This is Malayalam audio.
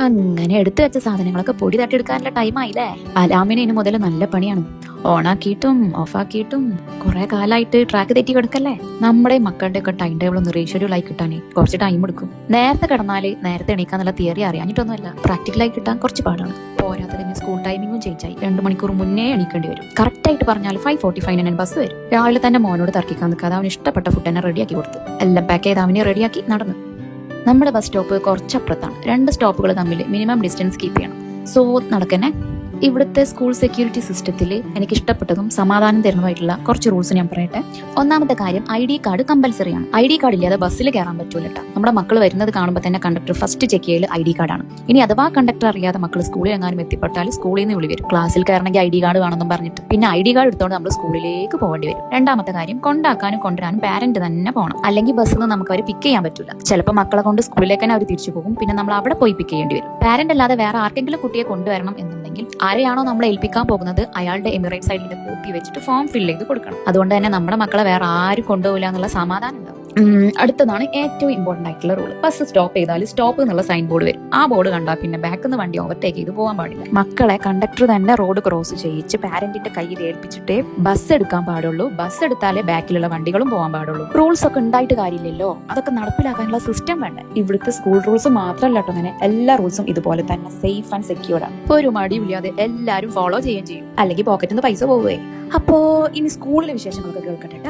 അങ്ങനെ എടുത്തു വെച്ച സാധനങ്ങളൊക്കെ പൊടി തട്ടിയെടുക്കാനുള്ള ടൈം ആയില്ലേ. അലാമിന് ഇനി മുതൽ നല്ല പണിയാണ്. ഓണാക്കിയിട്ടും ഓഫാക്കിയിട്ടും കുറെ കാലമായിട്ട് ട്രാക്ക് തെറ്റി കിടക്കല്ലേ. നമ്മുടെ മക്കളുടെ ഒക്കെ ടൈം ടേബിൾ ഒന്ന് റീഷെഡ്യൂൾ ആയി കിട്ടാനേ കുറച്ച് ടൈം എടുക്കും. നേരത്തെ കിടന്നാല് നേരത്തെ എണീക്കാന്നുള്ള തിയറി അറിയാഞ്ഞിട്ടൊന്നുമല്ല, പ്രാക്ടിക്കലായി കിട്ടാൻ കുറച്ച് പാടാണ്. പോരാത്തതിന് സ്കൂൾ ടൈമിങ്ങും ചേഞ്ചായി. 2 മണിക്കൂർ മുന്നേ എണീക്കേണ്ടി വരും. കറക്റ്റ് ആയിട്ട് പറഞ്ഞാൽ 5:45 ബസ് വരും. രാവിലെ തന്നെ മോനോട് തർക്കിക്കാൻ നിൽക്കാതെ അവന് ഇഷ്ടപ്പെട്ട ഫുഡ് തന്നെ റെഡിയാക്കി കൊടുത്തു. എല്ലാം പാക്ക് ചെയ്ത് അവനെ റെഡിയാക്കി നടന്നു. നമ്മുടെ ബസ് സ്റ്റോപ്പ് കുറച്ചപ്പുറത്താണ്. 2 സ്റ്റോപ്പുകൾ തമ്മിൽ മിനിമം ഡിസ്റ്റൻസ് കീപ്പ് ചെയ്യണം. സോ നടക്കന്നെ. ഇവിടുത്തെ സ്കൂൾ സെക്യൂരിറ്റി സിസ്റ്റത്തിൽ എനിക്ക് ഇഷ്ടപ്പെട്ടതും സമാധാനം തരുന്നതായിട്ടുള്ള കുറച്ച് റൂൾസ് ഞാൻ പറയട്ടെ. ഒന്നാമത്തെ കാര്യം, ID കാർഡ് കമ്പൽസറിയാണ്. ID കാർഡ് ഇല്ലാതെ ബസ്സിൽ കയറാൻ പറ്റൂല കേട്ടോ. നമ്മുടെ മക്കൾ വരുന്നത് കാണുമ്പോൾ തന്നെ കണ്ടക്ടർ ഫസ്റ്റ് ചെക്ക് ചെയ്യൽ ID കാർഡാണ്. ഇനി അഥവാ കണ്ടക്ടർ അറിയാതെ മക്കൾ സ്കൂളിൽ എങ്ങാനും എത്തിപ്പെട്ടാൽ സ്കൂളിൽ നിന്ന് വിളി വരും. ക്ലാസ്സിൽ കയറണമെങ്കിൽ ID കാർഡ് വേണമെന്നും പറഞ്ഞിട്ട് പിന്നെ ID കാർഡ് എടുത്തോണ്ട് നമ്മൾ സ്കൂളിലേക്ക് പോകേണ്ടി വരും. രണ്ടാമത്തെ കാര്യം, കൊണ്ടാക്കാനും കൊണ്ടുവരാനും പാരന്റ് തന്നെ പോകണം. അല്ലെങ്കിൽ ബസ്സിൽ നിന്ന് നമുക്ക് അവർ പിക്ക് ചെയ്യാൻ പറ്റില്ല. ചിലപ്പോൾ മക്കളെ കൊണ്ട് സ്കൂളിലേക്ക് തന്നെ അവർ തിരിച്ചു പോകും. പിന്നെ നമ്മൾ അവിടെ പോയി പിക്ക് ചെയ്യേണ്ടി വരും. പാരന്റ് അല്ലാതെ വേറെ ആർക്കെങ്കിലും കുട്ടിയെ കൊണ്ടുവരണം എന്നുണ്ടെങ്കിൽ ആരെയാണോ നമ്മളെ ഏൽപ്പിക്കാൻ പോകുന്നത് അയാളുടെ എമിറേറ്റ്സ് ഐഡിയുടെ കോപ്പി വെച്ചിട്ട് ഫോം ഫിൽ ചെയ്ത് കൊടുക്കണം. അതുകൊണ്ട് തന്നെ നമ്മുടെ മക്കളെ വേറെ ആരും കൊണ്ടുപോകില്ല എന്നുള്ള സമാധാനം ഉണ്ടാവും. അടുത്തതാണ് ഏറ്റവും ഇമ്പോർട്ടന്റ് ആയിട്ടുള്ള റൂൾ. ബസ് സ്റ്റോപ്പ് ചെയ്താൽ സ്റ്റോപ്പ് എന്നുള്ള സൈൻ ബോർഡ് വരും. ആ ബോർഡ് കണ്ടാൽ പിന്നെ ബാക്കിൽ നിന്ന് വണ്ടി ഓവർടേക്ക് ചെയ്ത് പോകാൻ പാടില്ല. മക്കളെ കണ്ടക്ടർ തന്നെ റോഡ് ക്രോസ് ചെയ്യിച്ച് പാരന്റിന്റെ കയ്യിൽ ഏൽപ്പിച്ചിട്ടേ ബസ് എടുക്കാൻ പാടുള്ളൂ. ബസ് എടുത്താലേ ബാക്കിലുള്ള വണ്ടികളും പോകാൻ പാടുള്ളൂ. റൂൾസ് ഒക്കെ ഉണ്ടായിട്ട് കാര്യമില്ലല്ലോ, അതൊക്കെ നടപ്പിലാക്കാനുള്ള സിസ്റ്റം വേണ്ട. ഇവിടുത്തെ സ്കൂൾ റൂൾസ് മാത്രമല്ല കേട്ടോ, അങ്ങനെ എല്ലാ റൂൾസും ഇതുപോലെ തന്നെ സേഫ് ആൻഡ് സെക്യൂർഡ് ആണ്. ഒരു മടിയില്ലാതെ എല്ലാവരും ഫോളോ ചെയ്യുകയും ചെയ്യും. അല്ലെങ്കിൽ പോക്കറ്റിൽ നിന്ന് പൈസ പോവുകയെ. അപ്പോ ഇനി സ്കൂളിലെ വിശേഷങ്ങളൊക്കെ കേൾക്കട്ടെ.